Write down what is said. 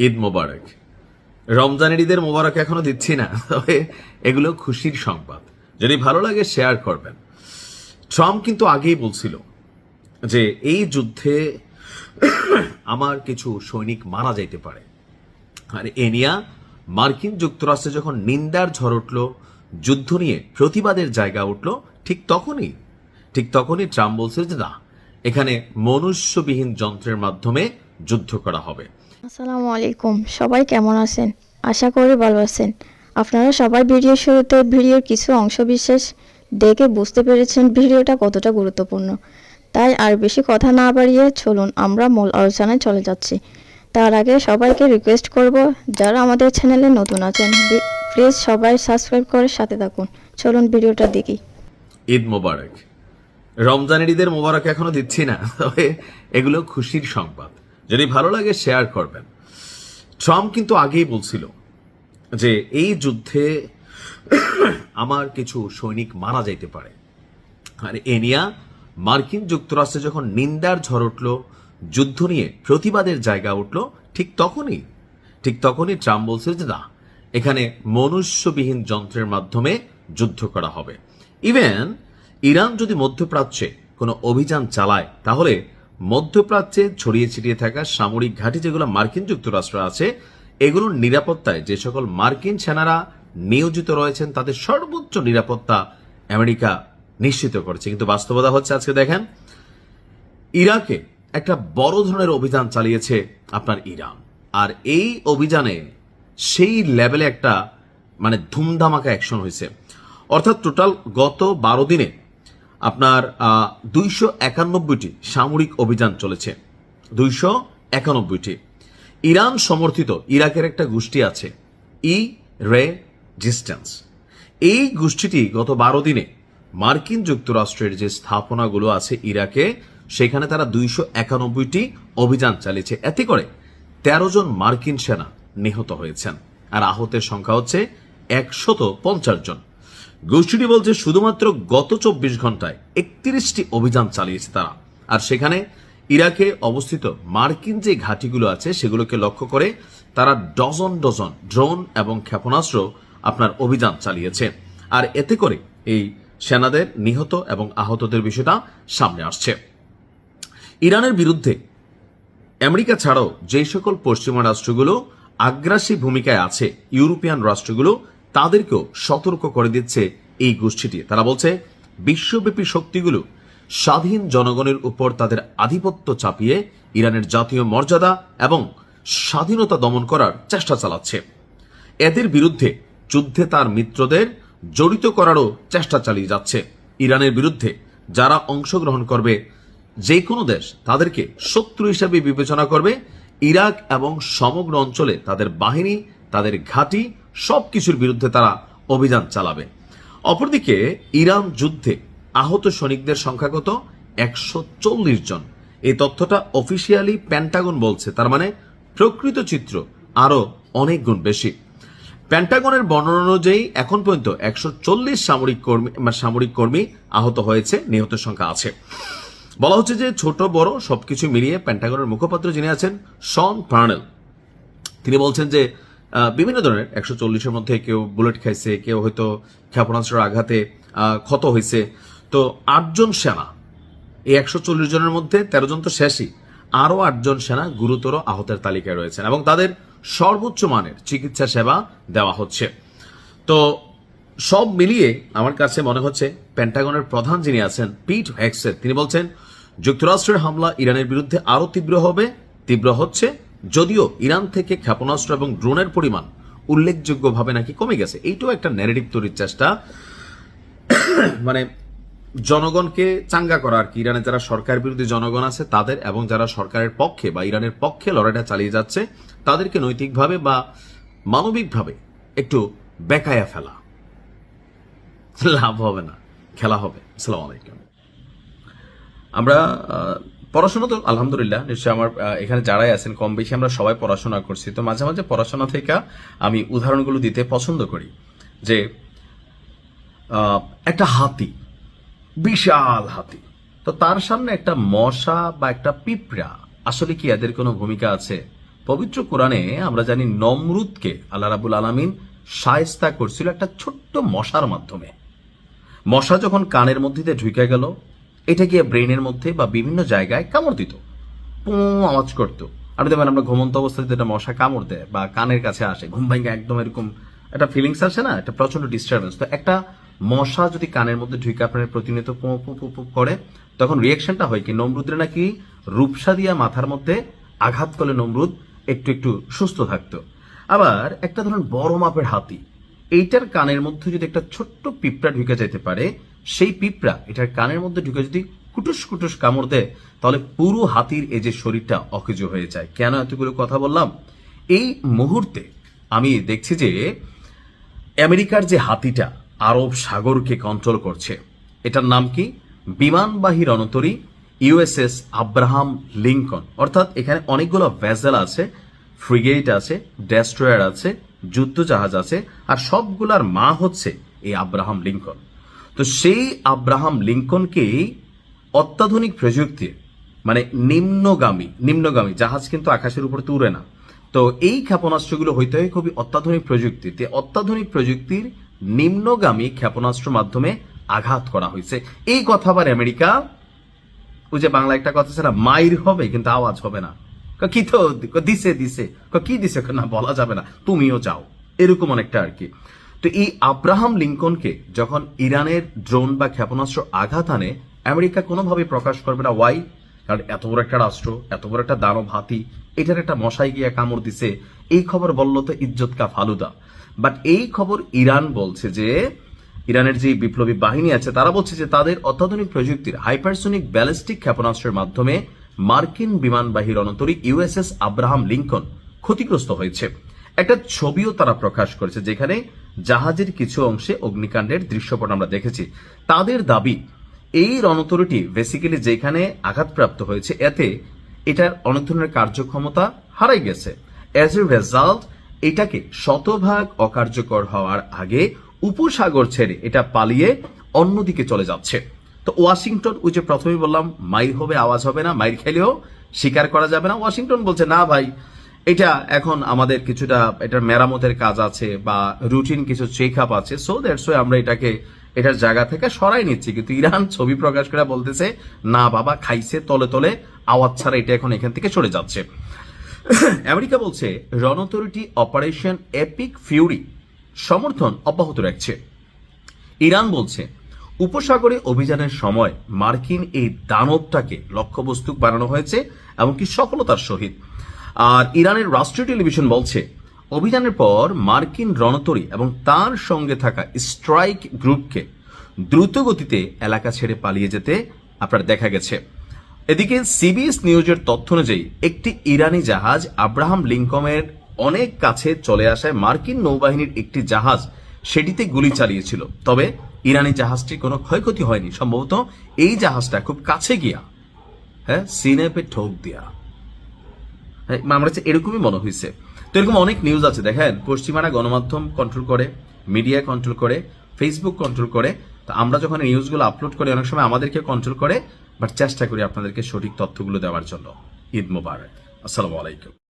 ঈদ মোবারক। রমজানের ঈদের মোবারক এখনো দিচ্ছি না, তবে এগুলো খুশির সংবাদ। যদি ভালো লাগে শেয়ার করবেন। ট্রাম্প কিন্তু আগেই বলছিল যে এই যুদ্ধে আমার কিছু সৈনিক মারা যাইতে পারে, আর এ নিয়ে মার্কিন যুক্তরাষ্ট্রে যখন নিন্দার ঝড় উঠল, যুদ্ধ নিয়ে প্রতিবাদের জায়গা উঠল, ঠিক তখনই ট্রাম্প বলছিল যে না, এখানে মনুষ্যবিহীন যন্ত্রের মাধ্যমে যুদ্ধ করা হবে। আসসালামু আলাইকুম, সবাই কেমন আছেন? আশা করি ভালো আছেন। আপনারা সবাই ভিডিওর শুরুতে ভিডিওর কিছু অংশ বিশেষ দেখে বুঝতে পেরেছেন ভিডিওটা কতটা গুরুত্বপূর্ণ। তাই আর বেশি কথা না বাড়িয়ে চলুন আমরা মূল আলোচনায় চলে যাচ্ছি। তার আগে সবাইকে রিকোয়েস্ট করব, যারা আমাদের চ্যানেলে নতুন আছেন প্লিজ সবাই সাবস্ক্রাইব করে সাথে থাকুন। চলুন ভিডিওটা দেখি। ঈদ মোবারক। রমজানের ঈদের মোবারক এখনো দিচ্ছি না, তবে এগুলো খুশির সংবাদ। যদি ভালো লাগে শেয়ার করবেন। ট্রাম্প কিন্তু আগেই বলছিল যে এই যুদ্ধে আমার কিছু সৈনিক মারা যাইতে পারে, আর এ নিয়ে মার্কিন যুক্তরাষ্ট্রে যখন নিন্দার ঝড় উঠল, যুদ্ধ নিয়ে প্রতিবাদের জায়গা উঠল, ঠিক তখনই ট্রাম্প বলছিল যে না, এখানে মনুষ্যবিহীন যন্ত্রের মাধ্যমে যুদ্ধ করা হবে। ইভেন ইরান যদি মধ্যপ্রাচ্যে কোনো অভিযান চালায়, তাহলে মধ্যপ্রাচ্যে ছড়িয়ে ছিটিয়ে থাকা সামরিক ঘাঁটি যেগুলো মার্কিন যুক্তরাষ্ট্র আছে, এগুলোর নিরাপত্তায় যে সকল মার্কিন সেনারা নিয়োজিত রয়েছেন তাদের সর্বোচ্চ নিরাপত্তা আমেরিকা নিশ্চিত করেছে। কিন্তু বাস্তবতা হচ্ছে, আজকে দেখেন ইরাকে একটা বড় ধরনের অভিযান চালিয়েছে আপনার ইরান, আর এই অভিযানে সেই লেভেলে একটা ধুমধামাকা অ্যাকশন হয়েছে। অর্থাৎ টোটাল গত 12 দিনে আপনার 291টি সামরিক অভিযান চলেছে। 291টি। ইরান সমর্থিত ইরাকের একটা গোষ্ঠী আছে, রেজিস্ট্যান্স। এই গোষ্ঠীটি গত 12 দিনে মার্কিন যুক্তরাষ্ট্রের যে স্থাপনাগুলো আছে ইরাকে, সেখানে তারা 291টি অভিযান চালিয়েছে। এতে করে 13 জন মার্কিন সেনা নিহত হয়েছেন, আর আহতের সংখ্যা হচ্ছে 150 জন। গোষ্ঠীটি বলছে শুধুমাত্র গত 24 ঘন্টায় 31টি অভিযান চালিয়েছে তারা, আর সেখানে ইরাকে অবস্থিত মার্কিন যে ঘাঁটিগুলো আছে সেগুলোকে লক্ষ্য করে তারা ডজন ডজন ড্রোন এবং ক্ষেপণাস্ত্র আপনার অভিযান চালিয়েছে। আর এতে করে এই সেনাদের নিহত এবং আহতদের বিষয়টা সামনে আসছে। ইরানের বিরুদ্ধে আমেরিকা ছাড়াও যে সকল পশ্চিমা রাষ্ট্রগুলো আগ্রাসী ভূমিকায় আছে, ইউরোপিয়ান রাষ্ট্রগুলো, তাদেরকেও সতর্ক করে দিচ্ছে এই গোষ্ঠীটি। তারা বলছে বিশ্বব্যাপী শক্তিগুলো স্বাধীন জনগণের উপর তাদের আধিপত্য চাপিয়ে ইরানের জাতীয় মর্যাদা এবং স্বাধীনতা দমন করার চেষ্টা চালাচ্ছে। এদের বিরুদ্ধে যুদ্ধে তার মিত্রদের জড়িত করারও চেষ্টা চালিয়ে যাচ্ছে। ইরানের বিরুদ্ধে যারা অংশগ্রহণ করবে, যে কোনো দেশ তাদেরকে শত্রু হিসেবে বিবেচনা করবে। ইরাক এবং সমগ্র অঞ্চলে তাদের বাহিনী, তাদের ঘাঁটি সবকিছুর বিরুদ্ধে তারা অভিযান চালাবে। অপরদিকে ইরান যুদ্ধে আহত সৈনিকদের সংখ্যা কত? 140 জন। এই তথ্যটা অফিসিয়ালি পেন্টাগন বলছে, তার মানে প্রকৃত চিত্র আরো অনেক গুণ বেশি। পেন্টাগনের বর্ণনা অনুযায়ী এখন পর্যন্ত 140 সামরিক কর্মী আহত হয়েছে, নিহতের সংখ্যা আছে। বলা হচ্ছে যে ছোট বড় সবকিছু মিলিয়ে পেন্টাগনের মুখপাত্র যিনি আছেন শন পার্নেল, তিনি বলছেন যে বিভিন্ন ধরনের 140-এর মধ্যে কেউ বুলেট খাইছে, কেউ হয়তো ক্ষেপণাস্ত্রের আঘাতে ক্ষত হয়েছে। তো 8 জন সেনা, এই 140 জনের মধ্যে 13 জন তো শেষই, আরো 8 জন সেনা গুরুতর আহতের তালিকায় রয়েছেন এবং তাদের সর্বোচ্চ মানের চিকিৎসা সেবা দেওয়া হচ্ছে। তো সব মিলিয়ে আমার কাছে মনে হচ্ছে পেন্টাগনের প্রধান যিনি আছেন পিট হেগসেট, তিনি বলছেন যুক্তরাষ্ট্রের হামলা ইরানের বিরুদ্ধে আরো তীব্র হচ্ছে, যদিও ইরান থেকে ক্ষেপণাস্ত্র এবং ড্রোনের পরিমাণ উল্লেখযোগ্যভাবে নাকি কমে গেছে। এইটাও একটা ন্যারেটিভ তৈরির চেষ্টা, জনগণকে চাঙ্গা করা আর কি। ইরানের যারা সরকার বিরোধী জনগণ আছে তাদের, এবং যারা সরকারের পক্ষে বা ইরানের পক্ষে লড়াইটা চালিয়ে যাচ্ছে, তাদেরকে নৈতিকভাবে বা মানবিকভাবে একটু বেকায়া ফেলা। লাভ হবে না, খেলা হবে। আসসালামু আলাইকুম। আমরা পড়াশোনা তো আলহামদুলিল্লাহ, নিশ্চয়ই আমার এখানে যারাই আছেন কম বেশি আমরা সবাই পড়াশোনা করছি। তো মাঝে মাঝে পড়াশোনা থেকে আমি উদাহরণগুলো দিতে পছন্দ করি। যে একটা হাতি, বিশাল হাতি, তো তার সামনে একটা মশা বা একটা পিঁপড়া, আসলে কি এদের কোনো ভূমিকা আছে? পবিত্র কোরআনে আমরা জানি নমরুদকে আল্লাহ রাব্বুল আলামিন শায়েস্তা করছিল একটা ছোট্ট মশার মাধ্যমে। মশা যখন কানের মধ্যে দিয়ে ঢুকে গেল, এটা গিয়ে ব্রেনের মধ্যে বা বিভিন্ন জায়গায় কামড় দিত, পু আওয়াজ করতো। আপনি দেখবেন আমরা ঘুমন্ত অবস্থায় যেটা মশা কামড় দেয় বা কানের কাছে আসে, ঘুম ভাঙে একদম এরকম একটা ফিলিংস আসে না, একটা প্রচন্ড ডিস্টারবেন্স। তো একটা মশা যদি কানের মধ্যে ঢুকে আপনার প্রতিনিয়ত পু পু পু পু করে, তখন রিয়াকশনটা হয় কি, নমরুদের নাকি রূপসা দিয়া মাথার মধ্যে আঘাত করলে নমরুদ একটু একটু সুস্থ থাকতো। আবার একটা ধরুন বড় মাপের হাতি, এইটার কানের মধ্যে যদি একটা ছোট্ট পিঁপড়া ঢুকে যেতে পারে, সেই পিঁপড়া এটার কানের মধ্যে ঢুকে যদি কুটুস কুটুস কামড় দেয়, তাহলে পুরো হাতির এই যে শরীরটা অকেজ হয়ে যায়। কেন এতগুলো কথা বললাম? এই মুহূর্তে আমি দেখছি যে আমেরিকার যে হাতিটা আরব সাগরকে কন্ট্রোল করছে, এটার নাম কি? বিমানবাহী রণতরী ইউএসএস আব্রাহাম লিঙ্কন। অর্থাৎ এখানে অনেকগুলো ভেসেল আছে, ফ্রিগেট আছে, ডেস্ট্রয়ার আছে, যুদ্ধ জাহাজ আছে, আর সবগুলার মা হচ্ছে এই আব্রাহাম লিঙ্কন। তো সেই আব্রাহাম লিঙ্কনকেই অত্যাধুনিক প্রযুক্তি, মানে নিম্নগামী জাহাজ কিন্তু আকাশের উপর তুলে না, তো এই ক্ষেপণাস্ত্রগুলো হইতে হয় খুবই অত্যাধুনিক প্রযুক্তিতে। অত্যাধুনিক প্রযুক্তির নিম্নগামী ক্ষেপণাস্ত্র মাধ্যমে আঘাত করা হয়েছে। এই কথা আবার আমেরিকা, ওই যে বাংলা একটা কথা ছিল, মাইর হবে কিন্তু আওয়াজ হবে না। কি তো দিছে কি দিছে না বলা যাবে না, তুমিও যাও, এরকম অনেকটা আর কি। তো এই আব্রাহাম লিঙ্কনকে যখন ইরানের ড্রোন বা ক্ষেপণাস্ত্র আঘাত আনে, আমেরিকা কোনোভাবে প্রকাশ করবে না। ওয়াই? কারণ এত বড় একটা রাষ্ট্র, এত বড় একটা দানব হাতি, এটার একটা মশাই গিয়া কামড় দিছে, এই খবর বললো তো ইজ্জত কা ফালুদা। বাট এই খবর ইরান বলছে যে, ইরানের যে বিপ্লবী বাহিনী আছে তারা বলছে যে তাদের অত্যাধুনিক প্রযুক্তির হাইপারসোনিক ব্যালিস্টিক ক্ষেপণাস্ত্রের মাধ্যমে মার্কিন বিমানবাহী রণতরী ইউএসএস আব্রাহাম লিঙ্কন ক্ষতিগ্রস্ত হয়েছে। একটা ছবিও তারা প্রকাশ করেছে যেখানে জাহাজের কিছু অংশে অগ্নিকাণ্ডের দৃশ্যপট আমরা দেখেছি। তাদের দাবি, এই রণতরীটি বেসিক্যালি যেখানে আঘাতপ্রাপ্ত হয়েছে, এতে এটার অনেক ধরনের কার্যক্ষমতা হারাই গেছে। অ্যাজ এ রেজাল্ট এটাকে শতভাগ অকার্যকর হওয়ার আগে উপসাগর ছেড়ে এটা পালিয়ে অন্যদিকে চলে যাচ্ছে। তো ওয়াশিংটন, ওই যে প্রথমেই বললাম মাইর হবে আওয়াজ হবে না, মাইর খেলেও স্বীকার করা যাবে না, ওয়াশিংটন বলছে না ভাই, এটা এখন আমাদের কিছুটা এটার মেরামতের কাজ আছে বা রুটিন কিছু চেক আপ আছে, সো দ্যাটস ওয়াই আমরা এটাকে এটার জায়গা থেকে সরাই নিচ্ছি। কিন্তু ইরান ছবি প্রকাশ করে বলতেছে না বাবা, খাইছে তলে তলে, আওয়াজ ছাড়া এটা এখন এখান থেকে চলে যাচ্ছে। আমেরিকা বলছে রণতরীটি অপারেশন এপিক ফিউরি সমর্থন অব্যাহত রাখছে। ইরান বলছে উপসাগরে অভিযানের সময় মার্কিন এই দানবটাকে লক্ষ্যবস্তু বানানো হয়েছে, এমনকি সফলতার সহিত। আর ইরানের রাষ্ট্রীয় টেলিভিশন বলছে অভিযানের পর মার্কিন রণতরী এবং তার সঙ্গে থাকা স্ট্রাইক গ্রুপকে দ্রুত গতিতে এলাকা ছেড়ে পালিয়ে যেতে আপনার দেখা গেছে। এদিকে সিবিএস নিউজের তথ্য অনুযায়ী একটি ইরানি জাহাজ আব্রাহাম লিঙ্কনের অনেক কাছে চলে আসায় মার্কিন নৌবাহিনীর একটি জাহাজ সেটিতে গুলি চালিয়েছিল। তবে ইরানি জাহাজটির কোনো ক্ষয়ক্ষতি হয়নি। সম্ভবত এই জাহাজটা খুব কাছে গিয়া সিনেপে ঠোক দিয়া, আমার কাছে এরকমই মনে হয়েছে। তো এরকম অনেক নিউজ আছে দেখেন, পশ্চিমারা গণমাধ্যম কন্ট্রোল করে, মিডিয়া কন্ট্রোল করে, ফেসবুক কন্ট্রোল করে। তো আমরা যখন নিউজগুলো আপলোড করি অনেক সময় আমাদেরকে কন্ট্রোল করে, বাট চেষ্টা করি আপনাদেরকে সঠিক তথ্যগুলো দেওয়ার জন্য। ঈদ মোবারক, আসসালামু আলাইকুম।